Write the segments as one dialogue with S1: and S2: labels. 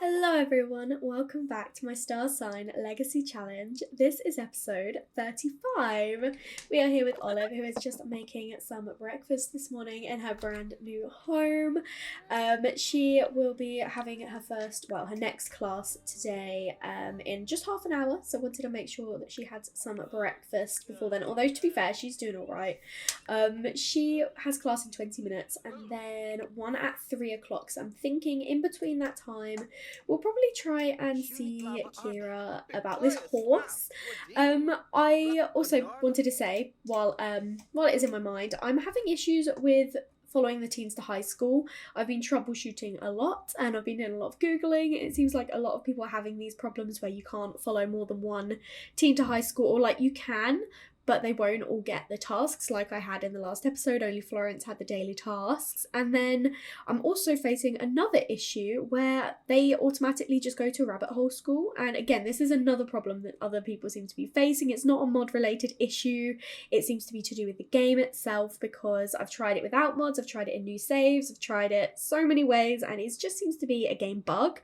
S1: Hello everyone, welcome back to my Star Sign Legacy Challenge. This is episode 35. We are here with Olive, who is just making some breakfast this morning in her brand new home. She will be having her next class today in just half an hour, so wanted to make sure that she had some breakfast before then, although to be fair, she's doing alright. She has class in 20 minutes and then one at 3 o'clock, so I'm thinking in between that time we'll probably try and see Kira about this horse. I also wanted to say, while it is in my mind, I'm having issues with following the teens to high school. I've been troubleshooting a lot and I've been doing a lot of Googling. It seems like a lot of people are having these problems where you can't follow more than one teen to high school, or like you can, but they won't all get the tasks like I had in the last episode. Only Florence had the daily tasks. And then I'm also facing another issue where they automatically just go to rabbit hole school. And again, this is another problem that other people seem to be facing. It's not a mod related issue. It seems to be to do with the game itself, because I've tried it without mods, I've tried it in new saves, I've tried it so many ways, and it just seems to be a game bug.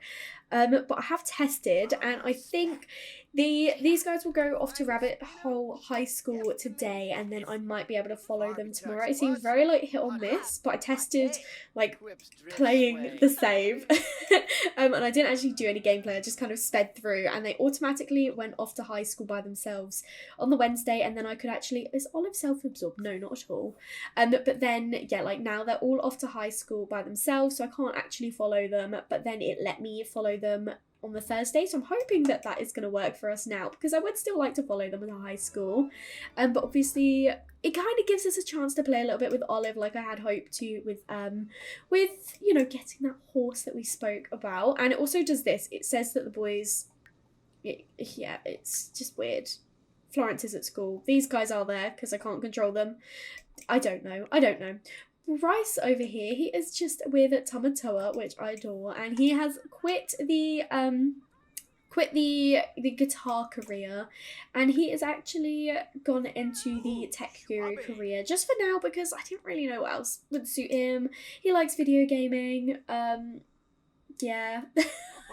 S1: But I have tested, and I think these guys will go off to Rabbit Hole High School today, and then I might be able to follow them tomorrow. It seems very like hit or miss, but I tested like playing the save and I didn't actually do any gameplay. I just kind of sped through, and they automatically went off to high school by themselves on the Wednesday, and then I could actually, is Olive self-absorbed? No, not at all. But then yeah, like now they're all off to high school by themselves, so I can't actually follow them, but then it let me follow them on the Thursday, so I'm hoping that that is going to work for us now, because I would still like to follow them in high school, but obviously it kind of gives us a chance to play a little bit with Olive, like I had hoped to, with you know, getting that horse that we spoke about. And it also does this, it says that the boys, yeah, it's just weird. Florence is at school, these guys are there because I can't control them. I don't know. Bryce over here, he is just with Tamatoa, which I adore, and he has quit the guitar career, and he is actually gone into the tech guru career just for now, because I didn't really know what else would suit him. He likes video gaming. Yeah.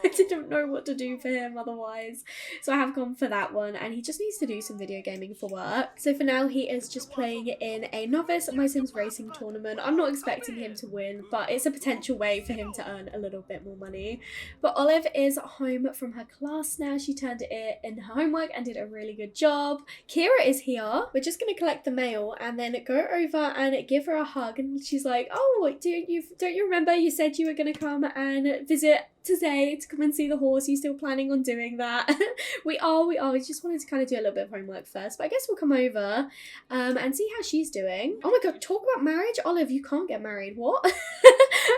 S1: I didn't know what to do for him otherwise, so I have gone for that one, and he just needs to do some video gaming for work. So for now he is just playing in a novice My Sims racing tournament. I'm not expecting him to win, but it's a potential way for him to earn a little bit more money. But Olive is home from her class now. She turned it in her homework and did a really good job. Kira is here. We're just going to collect the mail and then go over and give her a hug, and she's like, oh, don't you remember you said you were going to come and visit today to come and see the horse? Are you still planning on doing that? We are. We just wanted to kind of do a little bit of homework first, but I guess we'll come over and see how she's doing. Oh my god, talk about marriage. Olive, you can't get married. What?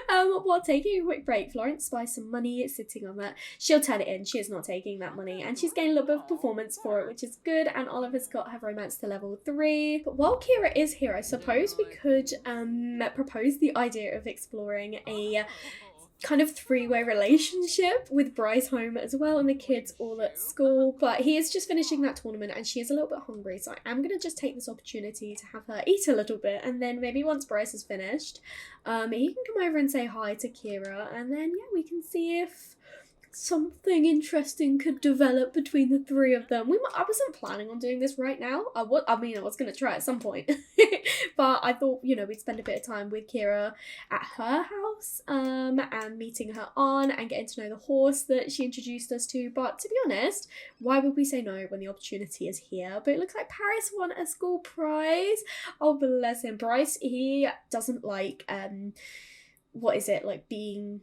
S1: While taking a quick break, Florence spies some money sitting on that. She'll turn it in. She is not taking that money, and she's getting a little bit of performance for it, which is good. And Olive has got her romance to level 3. But while Kira is here, I suppose we could propose the idea of exploring a kind of 3-way relationship with Bryce home as well, and the kids all at school. But he is just finishing that tournament and she is a little bit hungry, so I am going to just take this opportunity to have her eat a little bit, and then maybe once Bryce is finished, he can come over and say hi to Kira, and then yeah, we can see if something interesting could develop between the 3 of them. I wasn't planning on doing this right now. I was going to try at some point. But I thought, you know, we'd spend a bit of time with Kira at her house and meeting her on and getting to know the horse that she introduced us to. But to be honest, why would we say no when the opportunity is here? But it looks like Paris won a school prize. Oh, bless him. Bryce, he doesn't like, being...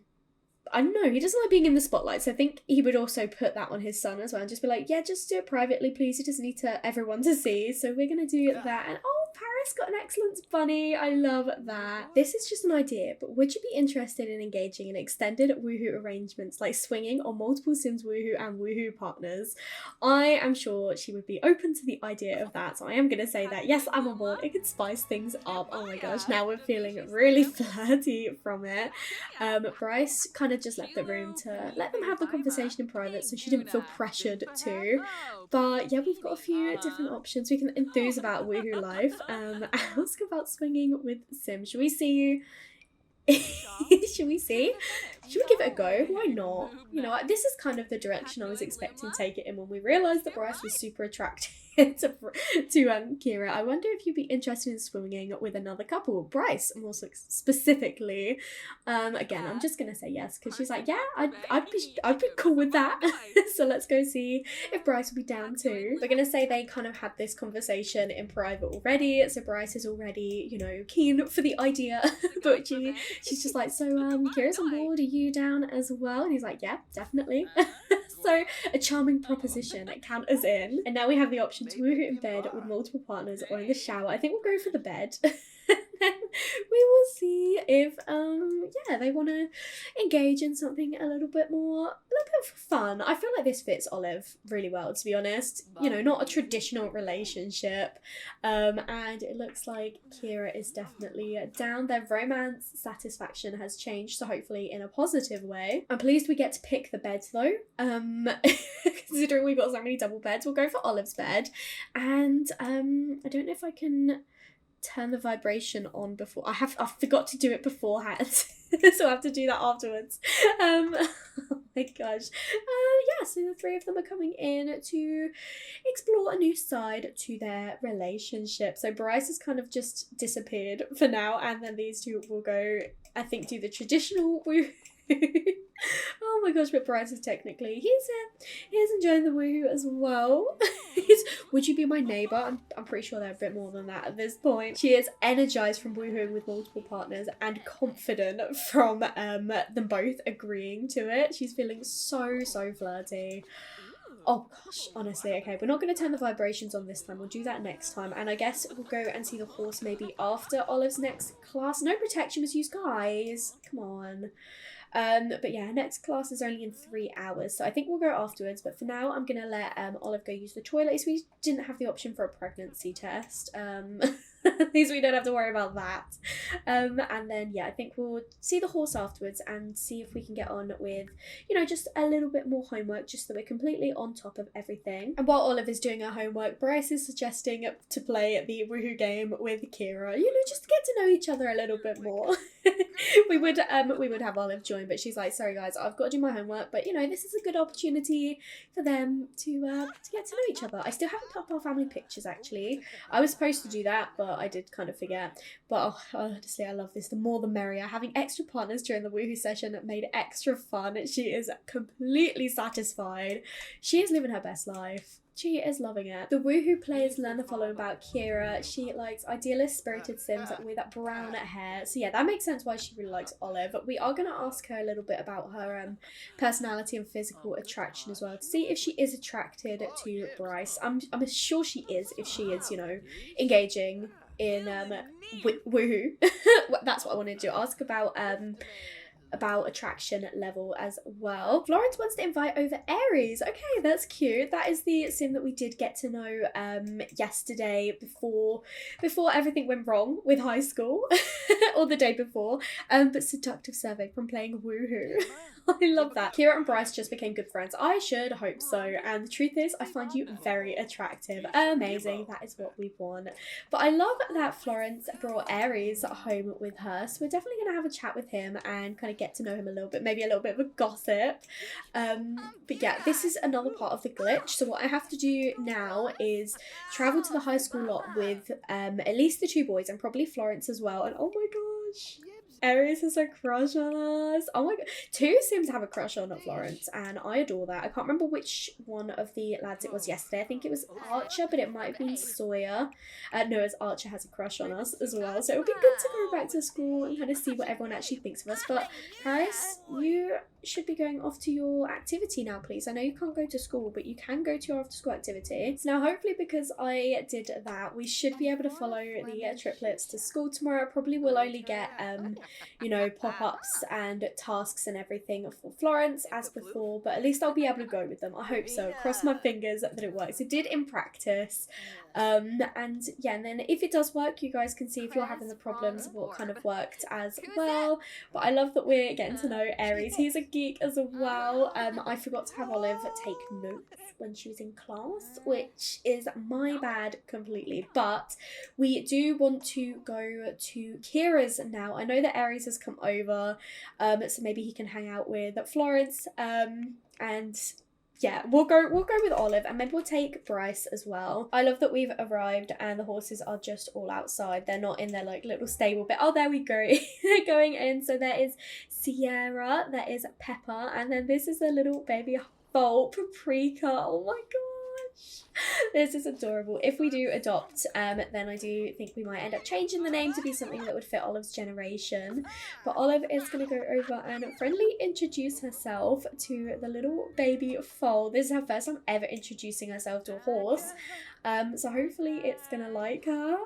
S1: I don't know, he doesn't like being in the spotlight, so I think he would also put that on his son as well and just be like, yeah, just do it privately, please. He doesn't need everyone to see, so we're going to do that. And oh, Paris got an excellence bunny. I love that. This is just an idea, but would you be interested in engaging in extended woohoo arrangements, like swinging on multiple Sims woohoo and woohoo partners? I am sure she would be open to the idea of that, so I am going to say that. Yes, I'm on board. It could spice things up. Oh my gosh, now we're feeling really flirty from it. Bryce kind of just left the room to let them have the conversation in private, so she didn't feel pressured to. But yeah, we've got a few different options. We can enthuse about woohoo life, ask about swinging with Sim. Should we see? Should we see? should we give it a go? Why not? You know, this is kind of the direction I was expecting to take it in when we realised that Bryce was super attracted to Kira. I wonder if you'd be interested in swimming with another couple. Bryce, more specifically. Again, I'm just gonna say yes because she's like, yeah, I'd be cool with that. So let's go see if Bryce will be down too. We're gonna say they kind of had this conversation in private already, so Bryce is already, you know, keen for the idea. But she's just like, so Kira's on board, are you down as well? And he's like, yeah, definitely. So a charming proposition, count us in. And now we have the option to woohoo in bed with multiple partners or in the shower. I think we'll go for the bed. Then we will see if they want to engage in something a little bit fun. I feel like this fits Olive really well, to be honest. You know, not a traditional relationship, and it looks like Kira is definitely down. Their romance satisfaction has changed, so hopefully in a positive way. I'm pleased we get to pick the bed though, considering we've got so many double beds. We'll go for Olive's bed, and I don't know if I can turn the vibration on before. I forgot to do it beforehand. So I have to do that afterwards. Oh my gosh. So the three of them are coming in to explore a new side to their relationship. So Bryce has kind of just disappeared for now, and then these two will go, I think, do the traditional woo. Oh my gosh, but Bryce is technically, he's enjoying the woohoo as well. Would you be my neighbour? I'm pretty sure they're a bit more than that at this point. She is energised from woohooing with multiple partners and confident from them both agreeing to it. She's feeling so flirty. Oh gosh, honestly, okay, we're not going to turn the vibrations on this time. We'll do that next time. And I guess we'll go and see the horse maybe after Olive's next class. No protection was used, guys. Come on. But yeah, next class is only in 3 hours, so I think we'll go afterwards. But for now, I'm gonna let Olive go use the toilet. So we didn't have the option for a pregnancy test. At least we don't have to worry about that. And then yeah, I think we'll see the horse afterwards and see if we can get on with, you know, just a little bit more homework, just so we're completely on top of everything. And while Olive is doing her homework, Bryce is suggesting to play the woohoo game with Kira, you know, just to get to know each other a little bit more. we would have Olive join, but she's like, sorry guys, I've got to do my homework, but you know, this is a good opportunity for them to get to know each other. I still haven't put up our family pictures actually. I was supposed to do that, but I did kind of forget. But honestly, I love this. The more the merrier. Having extra partners during the woohoo session made it extra fun. She is completely satisfied. She is living her best life. She is loving it. The woohoo players learn the following about Kira. She likes idealist, spirited Sims with brown hair. So yeah, that makes sense why she really likes Olive. But we are going to ask her a little bit about her personality and physical attraction as well, to see if she is attracted to Bryce. I'm sure she is, if she is, you know, engaging in woohoo. That's what I wanted to ask about attraction level as well. Florence wants to invite over Aries. Okay, that's cute. That is the sim that we did get to know yesterday before everything went wrong with high school or the day before. But seductive survey from playing woohoo. I love that. Kira and Bryce just became good friends. I should hope so. And the truth is, I find you very attractive. Amazing. That is what we want. But I love that Florence brought Aries home with her. So we're definitely going to have a chat with him and kind of get to know him a little bit. Maybe a little bit of a gossip. But yeah, this is another part of the glitch. So what I have to do now is travel to the high school lot with at least the 2 boys and probably Florence as well. And oh my gosh, Aries has a crush on us. Oh my god. 2 Sims have a crush on Florence and I adore that. I can't remember which one of the lads it was yesterday. I think it was Archer, but it might have been Sawyer. No, as Archer has a crush on us as well. So it would be good to go back to school and kind of see what everyone actually thinks of us. But Paris, you should be going off to your activity now, please. I know you can't go to school, but you can go to your after school activity. So now hopefully, because I did that, we should be able to follow the triplets to school tomorrow. Probably will only get you know, pop-ups and tasks and everything for Florence as before, but at least I'll be able to go with them. I hope so. Cross my fingers that it works. It did in practice. And yeah, and then if it does work, you guys can see if you're having the problems what kind of worked as well. But I love that we're getting to know Aries. He's a geek as well. I forgot to have Olive take notes when she was in class, which is my bad completely. But we do want to go to Kira's now. I know that Aries has come over, so maybe he can hang out with Florence. And yeah, we'll go with Olive, and maybe we'll take Bryce as well. I love that we've arrived and the horses are just all outside. They're not in their like little stable bit. Oh, there we go. They're going in. So there is Sierra, there is Pepper, and then this is a little baby foal, Paprika. Oh my gosh. This is adorable. If we do adopt, then I do think we might end up changing the name to be something that would fit Olive's generation. But Olive is going to go over and friendly introduce herself to the little baby foal. This is her first time ever introducing herself to a horse. So hopefully it's going to like her.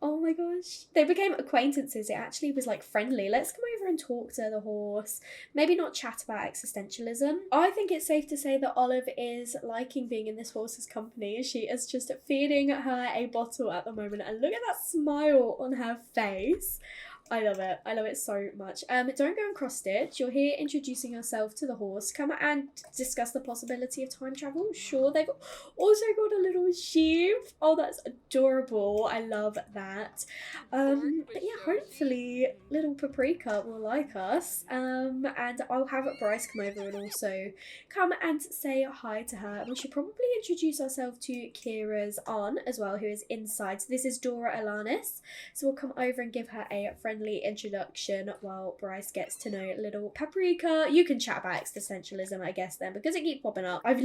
S1: Oh my gosh. They became acquaintances. It actually was like friendly. Let's come over and talk to the horse. Maybe not chat about existentialism. I think it's safe to say that Olive is liking being in this horse's company. She is just feeding her a bottle at the moment. And look at that smile on her face. I love it. I love it so much. Don't go and cross stitch. You're here introducing yourself to the horse. Come and discuss the possibility of time travel. Sure, they've also got a little sheep. Oh, that's adorable. I love that. But yeah, hopefully little Paprika will like us. And I'll have Bryce come over and also come and say hi to her. We should probably introduce ourselves to Kira's aunt as well, who is inside. So this is Dora Alanis. So we'll come over and give her a friendly introduction while Bryce gets to know little Paprika. You can chat about existentialism, I guess, then, because it keeps popping up. I've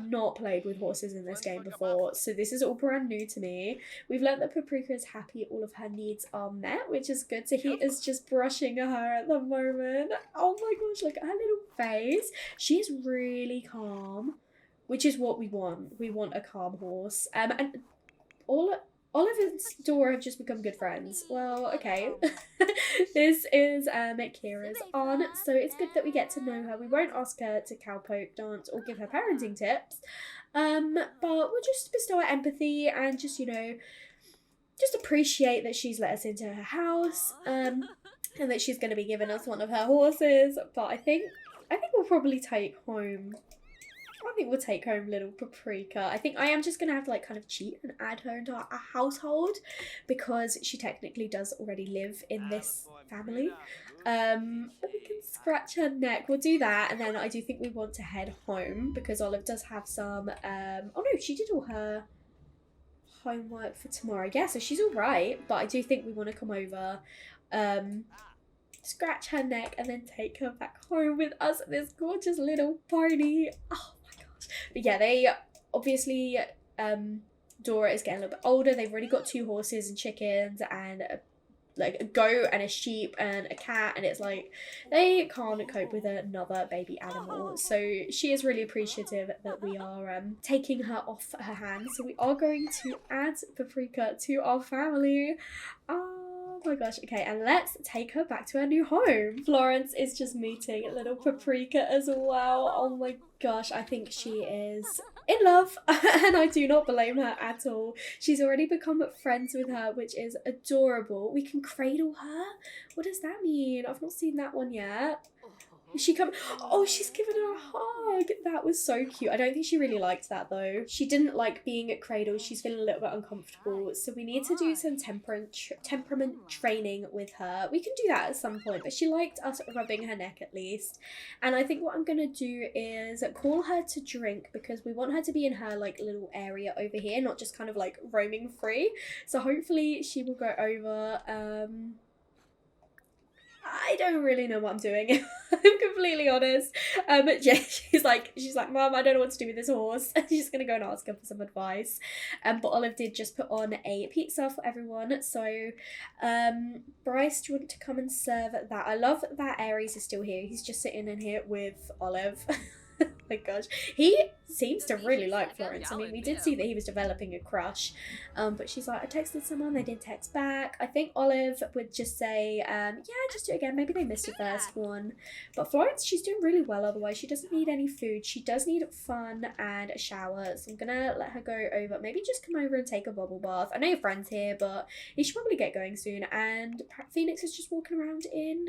S1: not played with horses in this game before, so this is all brand new to me. We've learned that Paprika is happy all of her needs are met, which is good. So he is just brushing her at the moment. Oh my gosh, look at her little face. She is really calm, which is what we want. We want a calm horse. And Olive and Dora have just become good friends. Well, okay. This is Kira's aunt, so it's good that we get to know her. We won't ask her to cowpoke, dance, or give her parenting tips. But we'll just bestow our empathy and just, you know, just appreciate that she's let us into her house, and that she's going to be giving us one of her horses. But I think we'll probably take home little Paprika. I think I am just gonna have to like kind of cheat and add her into our household because she technically does already live in this family. We can scratch her neck. We'll do that, and then I do think we want to head home because Olive does have some oh no, she did all her homework for tomorrow. Yeah, so she's all right, but I do think we want to come over, scratch her neck, and then take her back home with us, this gorgeous little pony. Oh, but yeah, they obviously, Dora is getting a little bit older. They've already got 2 horses and chickens and like a goat and a sheep and a cat, and it's like they can't cope with another baby animal. So she is really appreciative that we are taking her off her hands. So we are going to add Paprika to our family. Oh my gosh, okay, and let's take her back to her new home. Florence is just meeting little Paprika as well. Oh my gosh, I think she is in love, and I do not blame her at all. She's already become friends with her, which is adorable. We can cradle her? What does that mean? I've not seen that one yet. Is she coming? Oh, she's giving her a hug. That was so cute. I don't think she really liked that though. She didn't like being at cradle. She's feeling a little bit uncomfortable. So we need to do some temperament training with her. We can do that at some point, but she liked us rubbing her neck at least. And I think what I'm going to do is call her to drink because we want her to be in her like little area over here, not just kind of like roaming free. So hopefully she will go over. I don't really know what I'm doing. I'm completely honest. Yeah, she's like, Mum, I don't know what to do with this horse. She's gonna go and ask her for some advice. But Olive did just put on a pizza for everyone. So, Bryce, do you want to come and serve that? I love that Aries is still here. He's just sitting in here with Olive. my gosh. He seems to really like Florence. I mean, we did see that he was developing a crush. But she's like, I texted someone, they didn't text back. I think Olive would just say, yeah, just do it again. Maybe they missed the first one. But Florence, she's doing really well otherwise. She doesn't need any food. She does need fun and a shower. So I'm gonna let her go over. Maybe just come over and take a bubble bath. I know your friend's here, but you should probably get going soon. And Phoenix is just walking around in...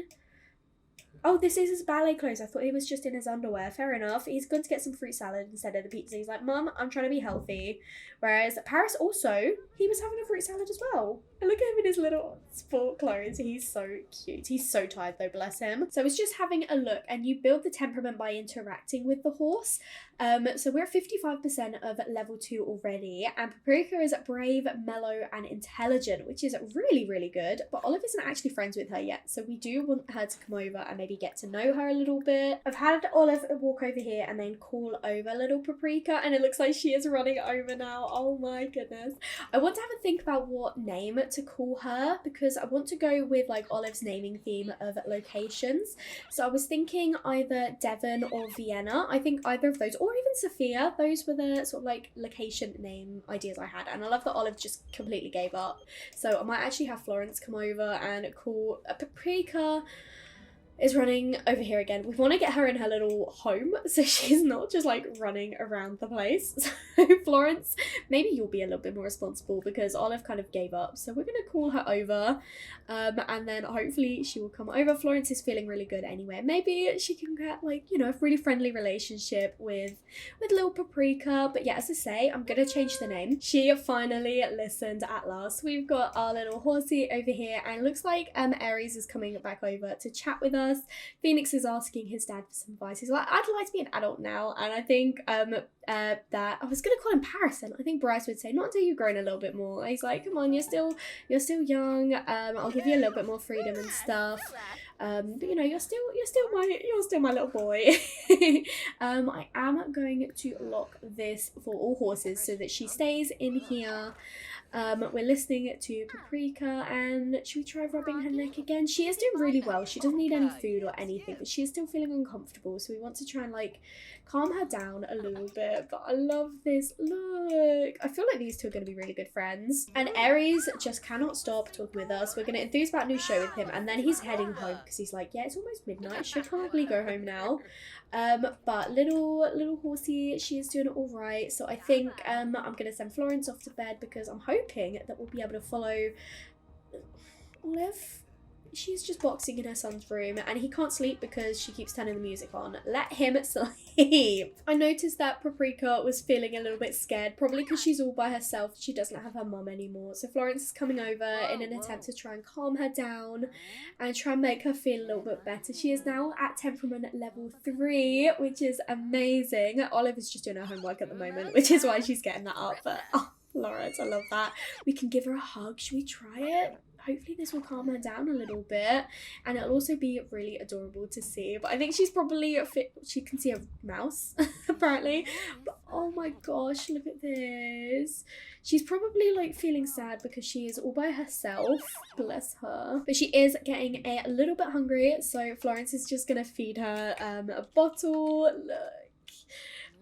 S1: Oh, this is his ballet clothes. I thought he was just in his underwear. Fair enough. He's going to get some fruit salad instead of the pizza. He's like, Mum, I'm trying to be healthy. Whereas Paris also, he was having a fruit salad as well. And look at him in his little sport clothes. He's so cute. He's so tired though, bless him. So I was just having a look, and you build the temperament by interacting with the horse. So we're at 55% of level 2 already. And Paprika is brave, mellow, and intelligent, which is really, really good. But Olive isn't actually friends with her yet. So we do want her to come over and maybe get to know her a little bit. I've had Olive walk over here and then call over little Paprika, and it looks like she is running over now. Oh my goodness. I want to have a think about what name to call her, because I want to go with like Olive's naming theme of locations. So I was thinking either Devon or Vienna. I think either of those, or even Sophia. Those were the sort of like location name ideas I had, and I love that Olive just completely gave up. So I might actually have Florence come over and call Paprika is running over here again. We want to get her in her little home so she's not just like running around the place. So Florence, maybe you'll be a little bit more responsible because Olive kind of gave up. So we're going to call her over and then hopefully she will come over. Florence is feeling really good anyway. Maybe she can get like, you know, a really friendly relationship with little Paprika. But yeah, as I say, I'm going to change the name. She finally listened at last. We've got our little horsey over here, and it looks like Aries is coming back over to chat with us. Phoenix is asking his dad for some advice. He's like, I'd like to be an adult now. And I think that I was gonna call him Paris, and I think Bryce would say, not until you've grown a little bit more. He's like, come on, you're still young. I'll give you a little bit more freedom and stuff. But you know, you're still my little boy. I am going to lock this for all horses so that she stays in here. We're listening to Paprika, and should we try rubbing her neck again? She is doing really well. She doesn't need any food or anything, but she is still feeling uncomfortable, so we want to try and like calm her down a little bit. But I love this look. I feel like these two are going to be really good friends. And Aries just cannot stop talking with us. We're going to enthuse about a new show with him, and then he's heading home because he's like, yeah, it's almost midnight. Should probably go home now. But little horsey, she is doing all right. So I think I'm going to send Florence off to bed because I'm hoping that we'll be able to follow Olive. She's just boxing in her son's room, and he can't sleep because she keeps turning the music on. Let him sleep. I noticed that Paprika was feeling a little bit scared, probably because she's all by herself. She doesn't have her mum anymore. So Florence is coming over in an attempt to try and calm her down and try and make her feel a little bit better. She is now at temperament level 3, which is amazing. Olive is just doing her homework at the moment, which is why she's getting that up. But oh, Florence, I love that. We can give her a hug. Should we try it? Hopefully this will calm her down a little bit, and it'll also be really adorable to see. But I think she's probably she can see a mouse apparently. But oh my gosh, look at this. She's probably like feeling sad because she is all by herself, bless her. But she is getting a little bit hungry, so Florence is just gonna feed her a bottle. Look.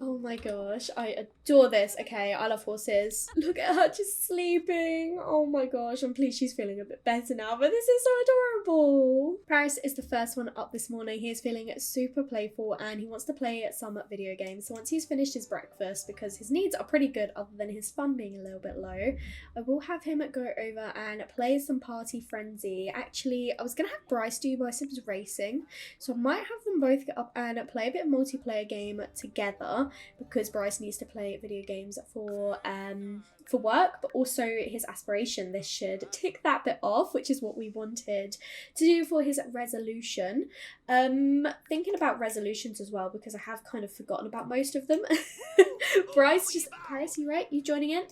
S1: Oh my gosh, I adore this. Okay, I love horses. Look at her just sleeping. Oh my gosh, I'm pleased she's feeling a bit better now, but this is so adorable. Paris is the first one up this morning. He is feeling super playful and he wants to play some video games. So once he's finished his breakfast, because his needs are pretty good other than his fun being a little bit low, I will have him go over and play some Party Frenzy. Actually, I was going to have Bryce do Bicycles Racing, so I might have them both get up and play a bit of multiplayer game together, because Bryce needs to play video games for work, but also his aspiration. This should tick that bit off, which is what we wanted to do for his resolution. Thinking about resolutions as well, because I have kind of forgotten about most of them. Bryce just... Paris, you right? You joining in?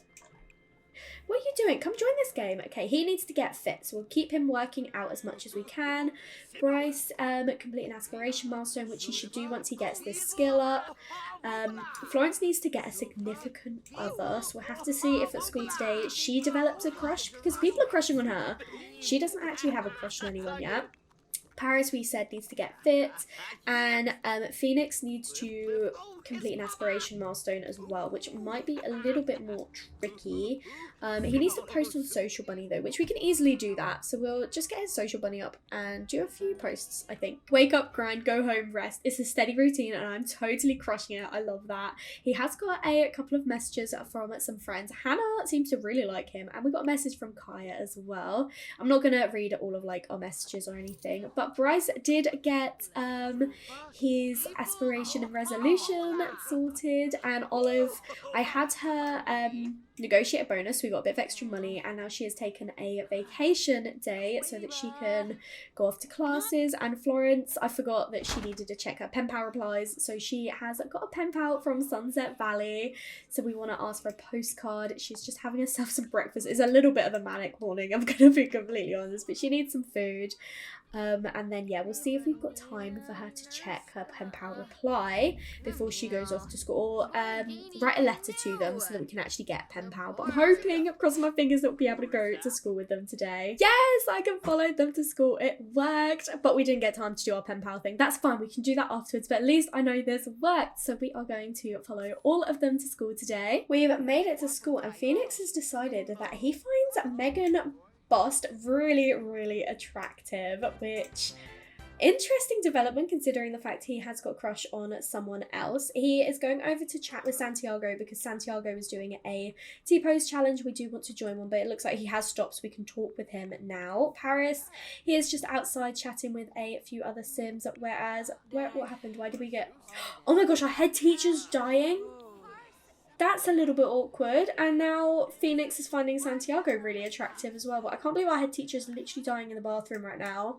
S1: What are you doing? Come join this game. Okay, he needs to get fit, so we'll keep him working out as much as we can. Bryce, complete an aspiration milestone, which he should do once he gets this skill up. Florence needs to get a significant other, so we'll have to see if at school today she develops a crush, because people are crushing on her. She doesn't actually have a crush on anyone yet. Paris, we said, needs to get fit, and Phoenix needs to complete an aspiration milestone as well, which might be a little bit more tricky. He needs to post on Social Bunny though, which we can easily do that. So we'll just get his Social Bunny up and do a few posts, I think. Wake up, grind, go home, rest. It's a steady routine and I'm totally crushing it. I love that. He has got a couple of messages from some friends. Hannah seems to really like him, and we got a message from Kaya as well. I'm not gonna read all of like our messages or anything, but Bryce did get his aspiration and resolution sorted, and Olive, I had her negotiate a bonus. We got a bit of extra money, and now she has taken a vacation day so that she can go off to classes. And Florence, I forgot that she needed to check her pen pal replies, so she has got a pen pal from Sunset Valley, so we want to ask for a postcard. She's just having herself some breakfast. It's a little bit of a manic morning, I'm gonna be completely honest, but she needs some food. And then yeah, we'll see if we've got time for her to check her pen pal reply before she goes off to school, or write a letter to them so that we can actually get a pen pal. But I'm hoping, crossing my fingers, that we'll be able to go to school with them today. Yes, I can follow them to school. It worked, but we didn't get time to do our pen pal thing. That's fine, we can do that afterwards, but at least I know this worked. So we are going to follow all of them to school today. We've made it to school, and Phoenix has decided that he finds Megan Bust really, really attractive, which interesting development considering the fact he has got a crush on someone else. He is going over to chat with Santiago because Santiago is doing a T-pose challenge. We do want to join one, but it looks like he has stopped, so we can talk with him now. Paris, he is just outside chatting with a few other Sims, whereas what happened? Why did we get... Oh my gosh, our head teacher's dying. That's a little bit awkward. And now Phoenix is finding Santiago really attractive as well. But I can't believe our head teacher's literally dying in the bathroom right now.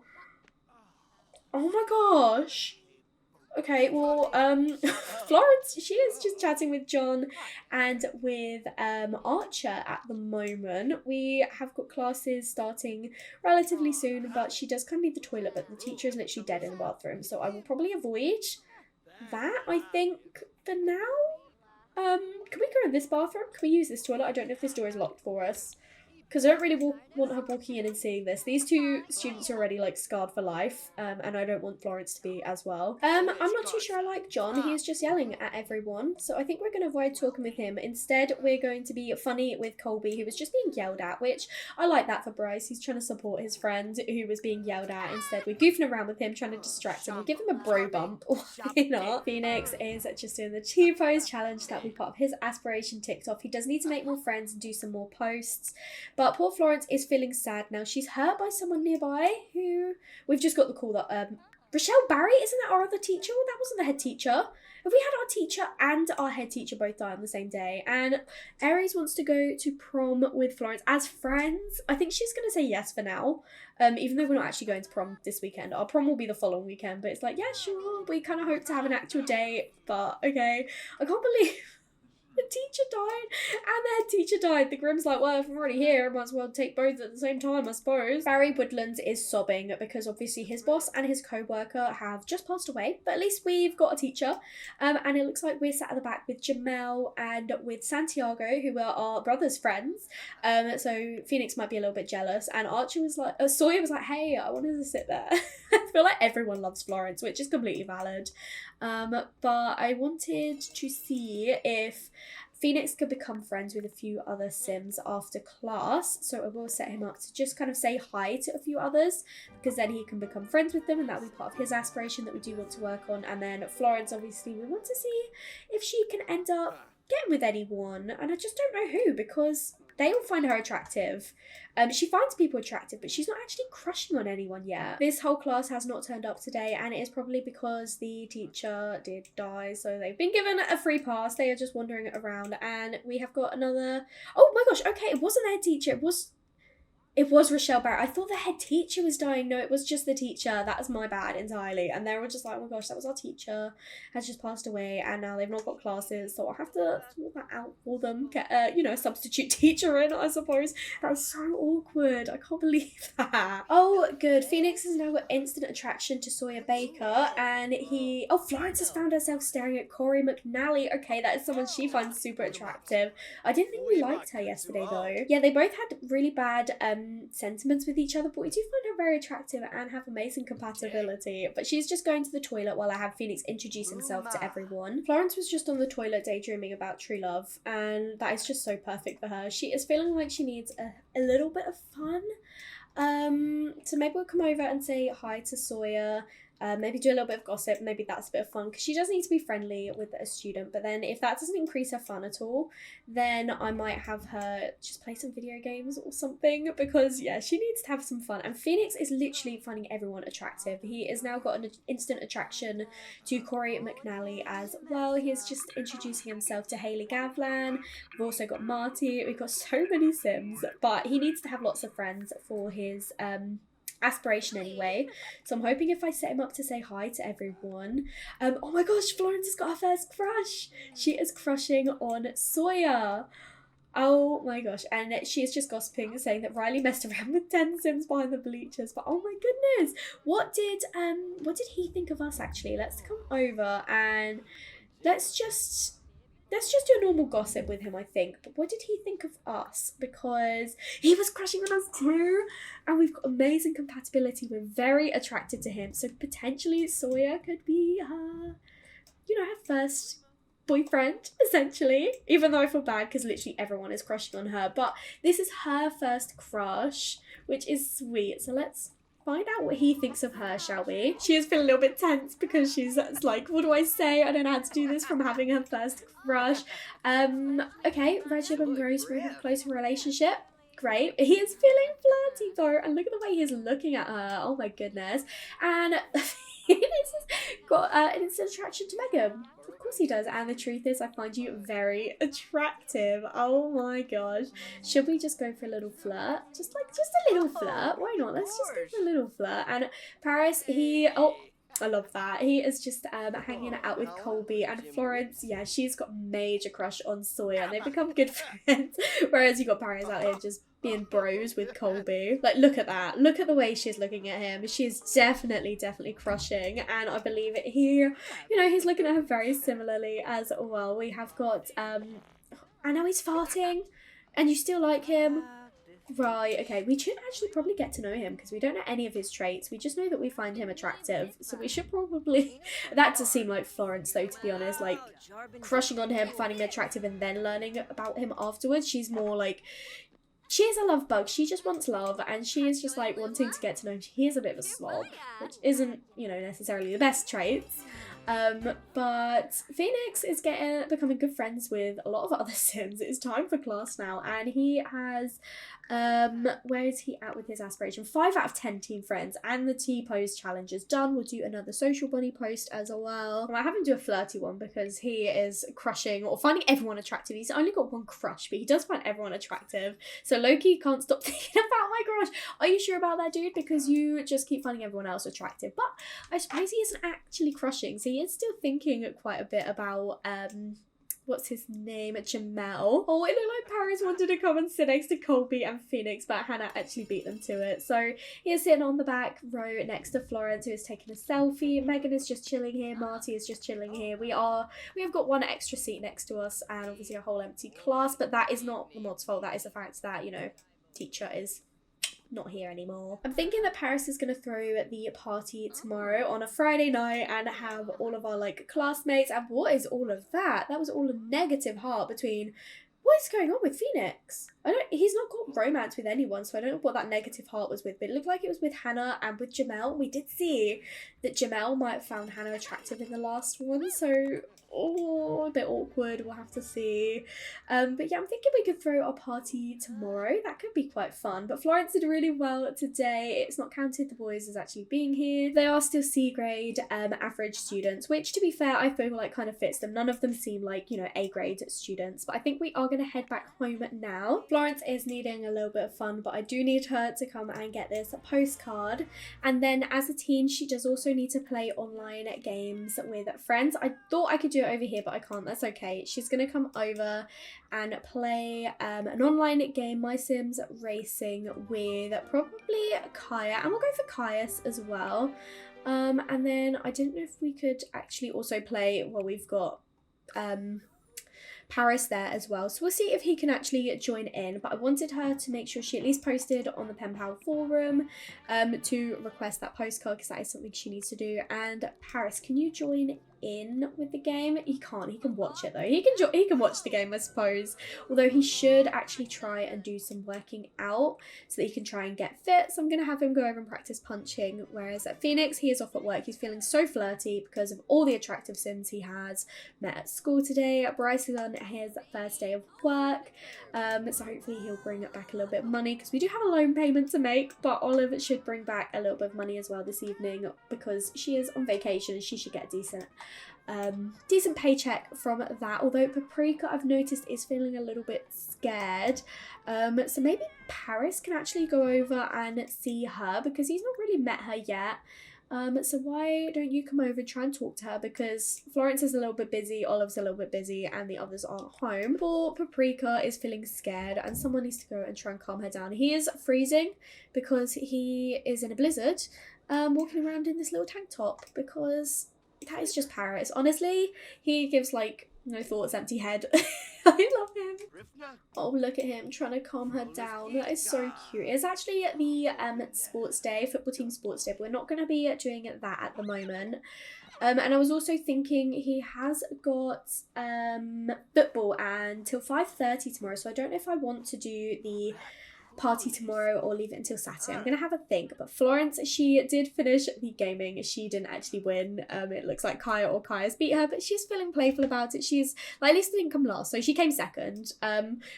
S1: Oh my gosh. Okay, well, Florence, she is just chatting with John and with Archer at the moment. We have got classes starting relatively soon, but she does kind of need the toilet, but the teacher is literally dead in the bathroom. So I will probably avoid that, I think, for now. Can we go in this bathroom? Can we use this toilet? I don't know if this door is locked for us, because I don't really want her walking in and seeing this. These two students are already like scarred for life, and I don't want Florence to be as well. I'm not too sure I like John. He is just yelling at everyone, so I think we're going to avoid talking with him. Instead, we're going to be funny with Colby, who was just being yelled at, which I like that for Bryce. He's trying to support his friend who was being yelled at. Instead, we're goofing around with him, trying to distract him. We'll give him a bro bump. Why not? Phoenix is just doing the T-pose challenge that we part of his aspiration ticked off. He does need to make more friends and do some more posts. But poor Florence is feeling sad now. She's hurt by someone nearby who... We've just got the call that... Rochelle Barry? Isn't that our other teacher? Well, that wasn't the head teacher. Have we had our teacher and our head teacher both die on the same day? And Aries wants to go to prom with Florence as friends. I think she's going to say yes for now. Even though we're not actually going to prom this weekend. Our prom will be the following weekend. But it's like, yeah, sure. We kind of hope to have an actual date. But, okay. I can't believe... The teacher died and the head teacher died. The Grimm's like, well, if I'm already here, I might as well take both at the same time, I suppose. Barry Woodlands is sobbing because obviously his boss and his co-worker have just passed away, but at least we've got a teacher. And it looks like we're sat at the back with Jamel and with Santiago, who are our brother's friends. So Phoenix might be a little bit jealous, and Archie was like, Sawyer was like, hey, I wanted to sit there. I feel like everyone loves Florence, which is completely valid. But I wanted to see if Phoenix could become friends with a few other Sims after class, so I will set him up to just kind of say hi to a few others, because then he can become friends with them, and that'll be part of his aspiration that we do want to work on. And then Florence, obviously, we want to see if she can end up getting with anyone, and I just don't know who, because they all find her attractive. She finds people attractive, but she's not actually crushing on anyone yet. This whole class has not turned up today, and it is probably because the teacher did die, so they've been given a free pass. They are just wandering around, and we have got another... Oh my gosh, okay, it wasn't their teacher, it was Rochelle Barrett. I thought the head teacher was dying. No, it was just the teacher. That was my bad entirely. And they were just like, oh my gosh, that was our teacher. Has just passed away, and now they've not got classes, so I'll have to sort that out for them. Get a substitute teacher in, I suppose. That was so awkward. I can't believe that. Oh, good. Phoenix has now got instant attraction to Sawyer Baker, and Florence has found herself staring at Corey McNally. Okay, that is someone she finds super attractive. I didn't think we liked her yesterday, though. Yeah, they both had really bad sentiments with each other, but we do find her very attractive and have amazing compatibility. But she's just going to the toilet while I have Phoenix introduce himself to everyone. Florence was just on the toilet daydreaming about true love, and that is just so perfect for her. She is feeling like she needs a little bit of fun. So maybe we'll come over and say hi to Sawyer. Maybe do a little bit of gossip. Maybe that's a bit of fun because she does need to be friendly with a student. But then if that doesn't increase her fun at all, then I might have her just play some video games or something, because yeah, she needs to have some fun. And Phoenix is literally finding everyone attractive. He has now got an instant attraction to Corey McNally as well. He is just introducing himself to Hayley Gavlan. We've also got Marty. We've got so many Sims, but he needs to have lots of friends for his aspiration anyway. So I'm hoping if I set him up to say hi to everyone. Oh my gosh, Florence has got her first crush. She is crushing on Sawyer. Oh my gosh, and she is just gossiping, saying that Riley messed around with 10 Sims behind the bleachers. But oh my goodness, what did he think of us actually? Let's come over and let's just do a normal gossip with him, I think. But what did he think of us? Because he was crushing on us too, and we've got amazing compatibility. We're very attracted to him, so potentially Sawyer could be her first boyfriend, essentially. Even though I feel bad because literally everyone is crushing on her, but this is her first crush, which is sweet. So let's find out what he thinks of her, shall we? She is feeling a little bit tense because she's like, what do I say? I don't know how to do this from having her first crush. Okay, Rajab and Rosemary have a closer relationship. Great. He is feeling flirty though, and look at the way he's looking at her. Oh my goodness. And he's got an instant attraction to Megan. Of course he does. And the truth is, I find you very attractive. Oh my gosh. Should we just go for a little flirt? Just a little flirt. Why not? Let's just go for a little flirt. And Paris, I love that. He is just hanging out with Colby, and Florence, yeah, she's got a major crush on Sawyer, and they've become good friends. Whereas you got Paris out here just being bros with Colby. Like, look at that. Look at the way she's looking at him. She's definitely crushing, and I believe it. He's looking at her very similarly as well. We have got, I know he's farting, and you still like him. Right, okay, we should actually probably get to know him because we don't know any of his traits. We just know that we find him attractive, so we should probably... That does seem like Florence, though, to be honest, like, crushing on him, finding him attractive, and then learning about him afterwards. She's more like... She is a love bug. She just wants love, and she is just, like, wanting to get to know him. He is a bit of a slob, which isn't, necessarily the best traits. But Phoenix is becoming good friends with a lot of other Sims. It's time for class now, and he has... where is he at with his aspiration? 5 out of 10 team friends, and the T-pose challenge is done. We'll do another social bunny post as well. I have him do a flirty one because he is crushing or finding everyone attractive. He's only got one crush, but he does find everyone attractive. So Loki can't stop thinking about my crush. Are you sure about that, dude? Because you just keep finding everyone else attractive. But I suppose he isn't actually crushing, so he is still thinking quite a bit about what's his name? Jamel. Oh, it looked like Paris wanted to come and sit next to Colby and Phoenix, but Hannah actually beat them to it. So he is sitting on the back row next to Florence, who is taking a selfie. Megan is just chilling here. Marty is just chilling here. We have got one extra seat next to us, and obviously a whole empty class, but that is not the mod's fault. That is the fact that, teacher is not here anymore. I'm thinking that Paris is going to throw the party tomorrow on a Friday night and have all of our classmates. And what is all of that? That was all a negative heart between... What is going on with Phoenix? He's not got romance with anyone, so I don't know what that negative heart was with, but it looked like it was with Hannah and with Jamel. We did see that Jamel might have found Hannah attractive in the last one, so a bit awkward, we'll have to see. But yeah, I'm thinking we could throw a party tomorrow. That could be quite fun. But Florence did really well today. It's not counted the boys as actually being here. They are still C grade average students, which to be fair, I feel like kind of fits them. None of them seem like, A grade students, but I think we are going to head back home now. Florence is needing a little bit of fun, but I do need her to come and get this postcard. And then as a teen, she does also need to play online games with friends. I thought I could do it over here, but I can't. That's okay. She's gonna come over and play an online game, My Sims Racing, with probably Kaya, and we'll go for Caius as well. And then I didn't know if we could actually also play, well, we've got Paris there as well. So we'll see if he can actually join in. But I wanted her to make sure she at least posted on the Pen Pal forum to request that postcard, because that is something she needs to do. And Paris, can you join in with the game? He can't. He can watch it though. He can watch the game, I suppose. Although he should actually try and do some working out so that he can try and get fit. So I'm gonna have him go over and practice punching. Whereas at Phoenix, he is off at work. He's feeling so flirty because of all the attractive sims he has met at school today. Bryce is on his first day of work. So hopefully he'll bring back a little bit of money, because we do have a loan payment to make, but Olive should bring back a little bit of money as well this evening, because she is on vacation and she should get a decent paycheck from that. Although Paprika, I've noticed, is feeling a little bit scared. So maybe Paris can actually go over and see her, because he's not really met her yet. So why don't you come over and try and talk to her, because Florence is a little bit busy, Olive's a little bit busy, and the others aren't home. Poor Paprika is feeling scared, and someone needs to go and try and calm her down. He is freezing because he is in a blizzard, walking around in this little tank top, because that is just Paris. Honestly, he gives like no thoughts, empty head. I love him. Oh, look at him trying to calm her down. That is so cute. It's actually the sports day, football team sports day, but we're not going to be doing that at the moment. And I was also thinking he has got football until 5:30 tomorrow, so I don't know if I want to do the party tomorrow or leave it until Saturday. I'm gonna have a think. But Florence, she did finish the gaming. She didn't actually win. It looks like Kaya's beat her, but she's feeling playful about it. She's like, at least didn't come last, so she came second,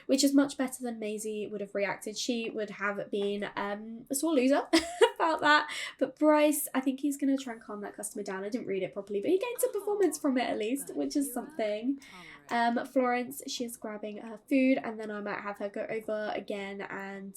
S1: which is much better than Maisie would have reacted. She would have been a sore loser about that. But Bryce, I think he's gonna try and calm that customer down. I didn't read it properly, but he gained some performance from it at least, which is something. Florence, she's grabbing her food, and then I might have her go over again and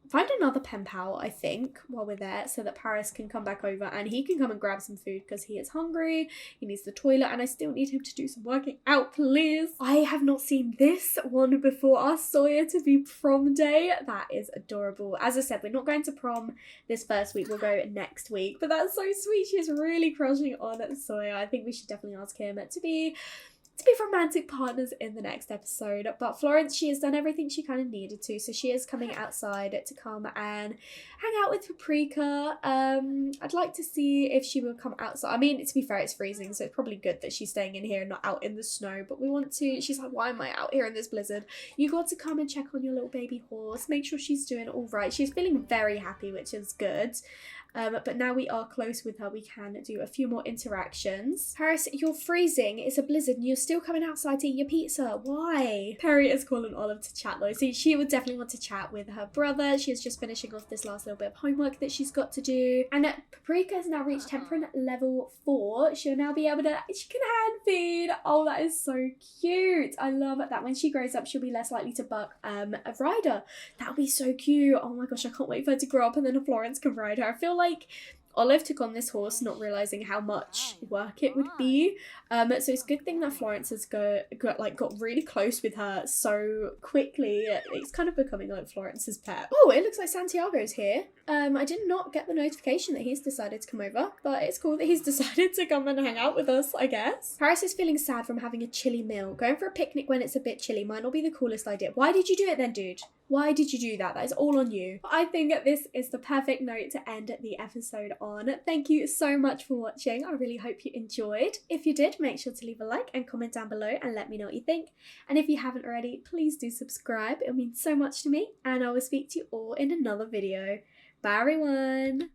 S1: find another pen pal, I think, while we're there, so that Paris can come back over and he can come and grab some food, because he is hungry, he needs the toilet, and I still need him to do some working out, please. I have not seen this one before. Our Sawyer to be prom day. That is adorable. As I said, we're not going to prom this first week, we'll go next week, but that's so sweet. She's really crushing on Sawyer. I think we should definitely ask him to be romantic partners in the next episode. But Florence, she has done everything she kind of needed to, so she is coming outside to come and hang out with Paprika. I'd like to see if she will come outside. I mean, to be fair, it's freezing, so it's probably good that she's staying in here and not out in the snow, but we want to, she's like, why am I out here in this blizzard? You got to come and check on your little baby horse, make sure she's doing all right. She's feeling very happy, which is good. But now we are close with her, we can do a few more interactions. Paris, you're freezing. It's a blizzard and you're still coming outside to eat your pizza. Why? Perry is calling Olive to chat though. So she would definitely want to chat with her brother. She is just finishing off this last little bit of homework that she's got to do. And Paprika has now reached temperament level 4. She'll now be able to, she can hand feed. Oh, that is so cute. I love that. When she grows up, she'll be less likely to buck a rider. That'll be so cute. Oh my gosh, I can't wait for her to grow up and then Florence can ride her. I feel like Olive took on this horse not realising how much work it would be. So it's a good thing that Florence has got really close with her so quickly. It's kind of becoming like Florence's pet. Oh, it looks like Santiago's here. I did not get the notification that he's decided to come over, but it's cool that he's decided to come and hang out with us, I guess. Paris is feeling sad from having a chilly meal. Going for a picnic when it's a bit chilly might not be the coolest idea. Why did you do it then, dude? Why did you do that? That is all on you. I think this is the perfect note to end the episode on. Thank you so much for watching. I really hope you enjoyed. If you did, make sure to leave a like and comment down below and let me know what you think. And if you haven't already, please do subscribe. It means so much to me, and I will speak to you all in another video. Bye everyone.